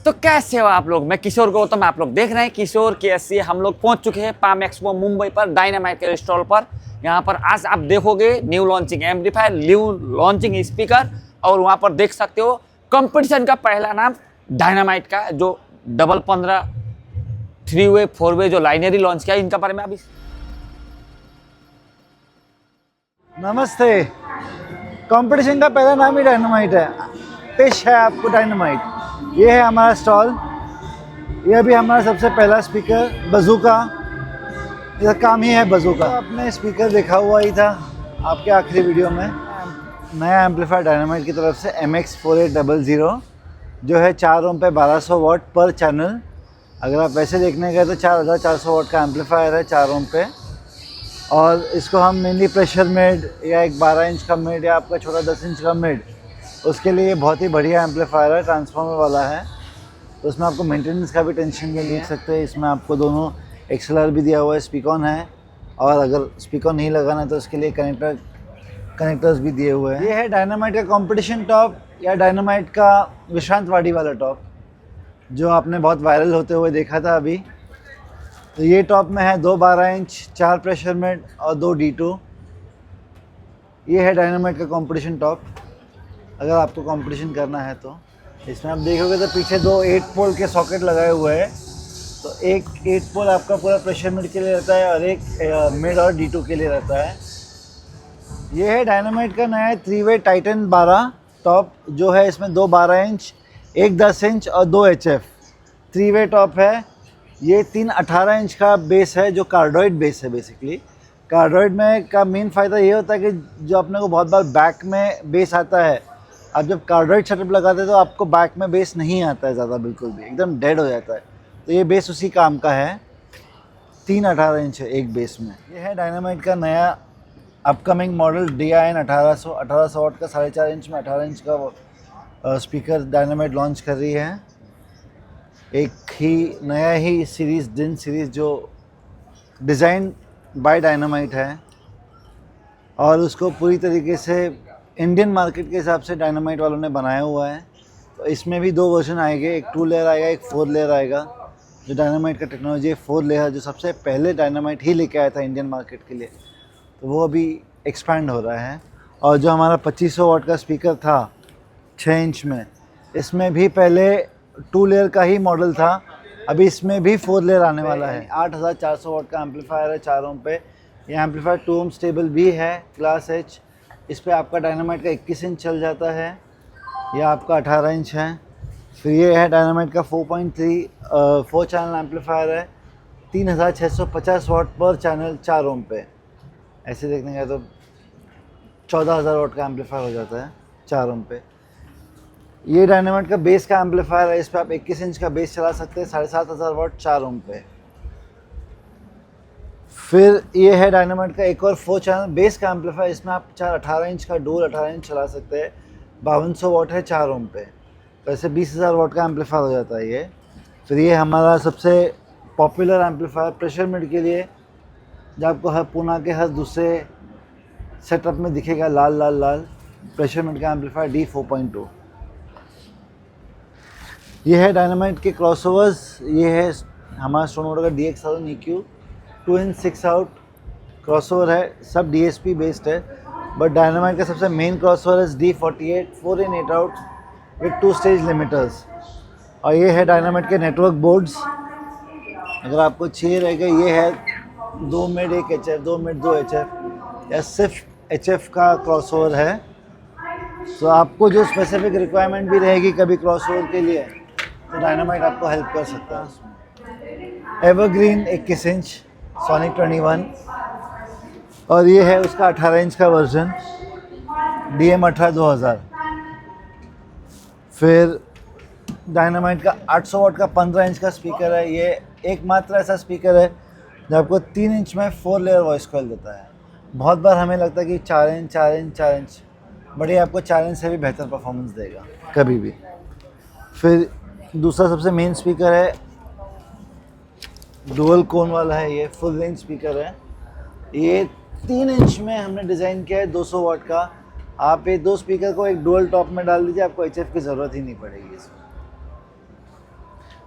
तो कैसे हो आप लोग। मैं किशोर गौतम, आप लोग देख रहे हैं किशोर KSC। हम लोग पहुंच चुके हैं पाम एक्सपो मुंबई पर, डायनामाइट के स्टॉल पर। यहाँ पर आज आप देखोगे new launching amplifier, new launching speaker, और वहाँ पर देख सकते हो कंपटीशन का पहला नाम डायनामाइट का, जो डबल 15 3 वे 4 वे जो लाइनरी लॉन्च किया, इनका बारे में अभी। नमस्ते। कंपटीशन का पहला नाम ही डायनामाइट है। पेश है आपको डायनामाइट। ये है हमारा स्टॉल। ये भी हमारा सबसे पहला स्पीकर बजूका। इसका काम ही है बजूका। तो आपने स्पीकर देखा हुआ ही था आपके आखिरी वीडियो में। नया एम्पलीफायर डायनामाइट की तरफ से MX4800 जो है 4 ओम पे 1200 वाट पर चैनल। अगर आप वैसे देखने गए तो 4400 वाट का एम्पलीफायर है 4 ओम पे। और इसको हम मेनली प्रेशर मिड या एक 12 इंच का मिड या आपका छोटा 10 इंच का मिड, उसके लिए बहुत ही बढ़िया एम्पलीफायर है। ट्रांसफार्मर वाला है, तो उसमें आपको मेंटेनेंस का भी टेंशन नहीं ले सकते। इसमें आपको दोनों XLR भी दिया हुआ है, स्पीकॉन है, और अगर स्पीकॉन नहीं लगाना है तो उसके लिए कनेक्टर्स भी दिए हुए हैं। ये है डायनामाइट का कंपटीशन टॉप या डायनामाइट का विश्रांत वाड़ी वाला टॉप, जो आपने बहुत वायरल होते हुए देखा था अभी। तो ये टॉप में है 2 12 इंच, 4 प्रेशर मिड और 2 D2। ये है डायनामाइट का कंपटीशन टॉप। अगर आपको कंपटीशन करना है तो इसमें आप देखोगे तो पीछे 2 8 पोल के सॉकेट लगाए हुए हैं। तो एक 8 पोल आपका पूरा प्रेशर मिड के लिए रहता है और एक मिड और D2 के लिए रहता है। ये है डायनामाइट का नया 3 वे टाइटन 12 टॉप, जो है इसमें 2 12 इंच, एक 10 इंच और 2 HF 3 वे टॉप है। ये 3 18 इंच का बेस है, जो कार्डोइड बेस है। बेसिकली कार्डोइड में का मेन फ़ायदा ये होता है कि जो अपने को बहुत बार बैक में बेस आता है, आप जब कार्डोइड सेटअप लगाते हैं तो आपको बैक में बेस नहीं आता है ज़्यादा, बिल्कुल भी एकदम डेड हो जाता है। तो ये बेस उसी काम का है। 3 18 इंच है एक बेस में। ये है डायनामाइट का नया अपकमिंग मॉडल DIN 1800 वाट का 4.5 इंच में 18 इंच का स्पीकर डायनामाइट लॉन्च कर रही है। एक ही नया ही सीरीज़ दिन सीरीज़ जो डिज़ाइन बाय डायनामाइट है, और उसको पूरी तरीके से इंडियन मार्केट के हिसाब से डायनामाइट वालों ने बनाया हुआ है। तो इसमें भी 2 वर्जन आएंगे, एक 2 लेयर आएगा, एक 4 लेयर आएगा। जो डायनामाइट का टेक्नोलॉजी है 4 लेयर, जो सबसे पहले डायनामाइट ही लेके आया था इंडियन मार्केट के लिए, तो वो अभी एक्सपैंड हो रहा है। और जो हमारा 2500 वाट का स्पीकर था 6 इंच में, इसमें भी पहले 2 लेयर का ही मॉडल था, अभी इसमें भी 4 लेयर आने वाला है। 8400 वाट का एम्पलीफायर है 4 ओम पे। ये एम्पलीफायर 2 ओम स्टेबल भी है, क्लास H। इस पे आपका डायनामाइट का 21 इंच चल जाता है, या आपका 18 इंच है। फिर ये है डायनामाइट का 4.3 4 चैनल एम्पलीफायर है, 3650 वाट पर चैनल 4 ओम पे। ऐसे देखने गए तो 14000 वाट का एम्पलीफायर हो जाता है 4 ओम पे। ये डायनामाइट का बेस का एम्पलीफायर है, इस पर आप 21 इंच का बेस चला सकते हैं 7500 वाट 4 ओम पे। फिर ये है डायनामाइट का एक और 4 चैनल बेस का एम्पलीफायर, इसमें आप 18 इंच का डुअल 18 इंच चला सकते हैं, 5200 वाट है 4 ओम पे। तो ऐसे 20000 वाट का एम्पलीफायर हो जाता है ये। फिर ये हमारा सबसे पॉपुलर एम्पलीफायर प्रेशर मिड के लिए, जो आपको हर पूना के हर दूसरे सेटअप में दिखेगा, लाल लाल लाल प्रेशर मिड का एम्पलीफायर D4.2। ये है डायनामाइट के क्रॉसओवर्स। ये है हमारा स्टोन मोटर का DX1000 EQ 2 in 6 out crossover है, सब DSP बेस्ड है। बट डायनामाइट का सबसे मेन क्रॉसओवर है D48 4 in 8 out with 2 stage limiters. और ये है डायनामाइट के नेटवर्क बोर्ड्स। अगर आपको चाहिए रहेगा, ये है 2 मिड 1 HF, 2 मिड 2 HF, या सिर्फ HF का क्रॉसओवर है। तो आपको जो स्पेसिफिक रिक्वायरमेंट भी रहेगी कभी क्रॉसओवर के लिए, तो डायनामाइट आपको हेल्प कर सकता है उसमें। एवरग्रीन 21 इंच सोनिक 21, और ये है उसका 18 इंच का वर्जन DM18 2000। फिर डायनामाइट का 800 वाट का 15 इंच का स्पीकर है। ये एकमात्र ऐसा स्पीकर है जो आपको 3 इंच में 4 लेयर वॉइस कॉइल देता है। बहुत बार हमें लगता है कि 4 इंच 4 इंच 4 इंच, बट ये आपको 4 इंच से भी बेहतर परफॉर्मेंस देगा कभी भी। फिर दूसरा सबसे मेन स्पीकर है, डुअल कोन वाला है, ये फुल रेंज स्पीकर है। ये 3 इंच में हमने डिज़ाइन किया है 200 वाट का। आप ये 2 स्पीकर को एक डुअल टॉप में डाल दीजिए, आपको HF की ज़रूरत ही नहीं पड़ेगी इसमें।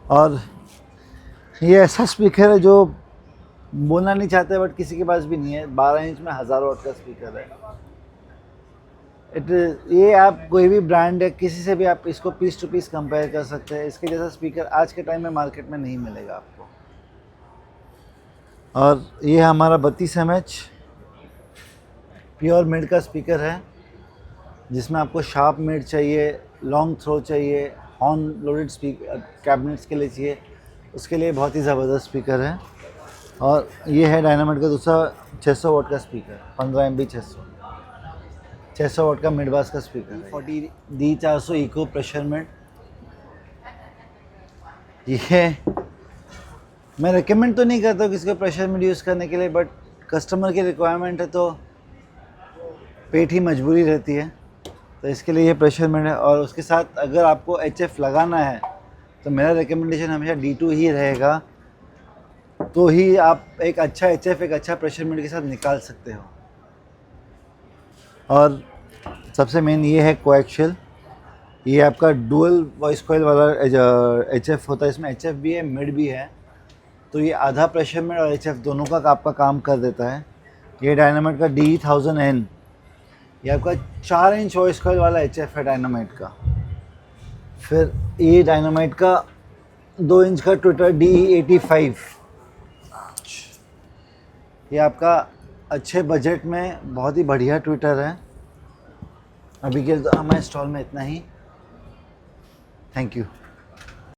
और ये ऐसा स्पीकर है जो बोलना नहीं चाहते बट किसी के पास भी नहीं है। 12 इंच में 1000 वाट का स्पीकर है। ये आप कोई भी ब्रांड है, किसी से भी आप इसको पीस टू पीस कंपेयर कर सकते हैं। इसके जैसा स्पीकर आज के टाइम में मार्केट में नहीं मिलेगा आपको। और ये हमारा 32 mH प्योर मिड का स्पीकर है, जिसमें आपको शार्प मिड चाहिए, लॉन्ग थ्रो चाहिए, हॉर्न लोडेड स्पीकर कैबिनेट्स के लिए चाहिए, उसके लिए बहुत ही ज़बरदस्त स्पीकर है। और ये है डायनामाइट का दूसरा 600 वाट का स्पीकर, 15 MB 600 वाट का मिड बास का स्पीकर है। 40 D400 इको प्रेशर मिड। ये मैं रिकमेंड तो नहीं करता हूँ किसी को प्रेशर मिड यूज़ करने के लिए, बट कस्टमर की रिक्वायरमेंट है तो पेट ही मजबूरी रहती है, तो इसके लिए ये प्रेशर मिड है। और उसके साथ अगर आपको HF लगाना है तो मेरा रिकमेंडेशन हमेशा D2 ही रहेगा, तो ही आप एक अच्छा HF एक अच्छा प्रेशर मिड के साथ निकाल सकते हो। और सबसे मेन ये है कोएक्शियल। ये आपका डुअल वॉइस कॉइल वाला HF होता है, इसमें HF भी है मिड भी है, तो ये आधा प्रेशर मिड और HF दोनों का आपका काम कर देता है। ये डायनामाइट का D1000N, ये आपका 4 इंच वॉइस कॉइल वाला HF है डायनामाइट का। फिर ये डायनामाइट का 2 इंच का ट्विटर DE85, ये आपका अच्छे बजट में बहुत ही बढ़िया ट्विटर है। अभी के हमारे स्टॉल में इतना ही। Thank you.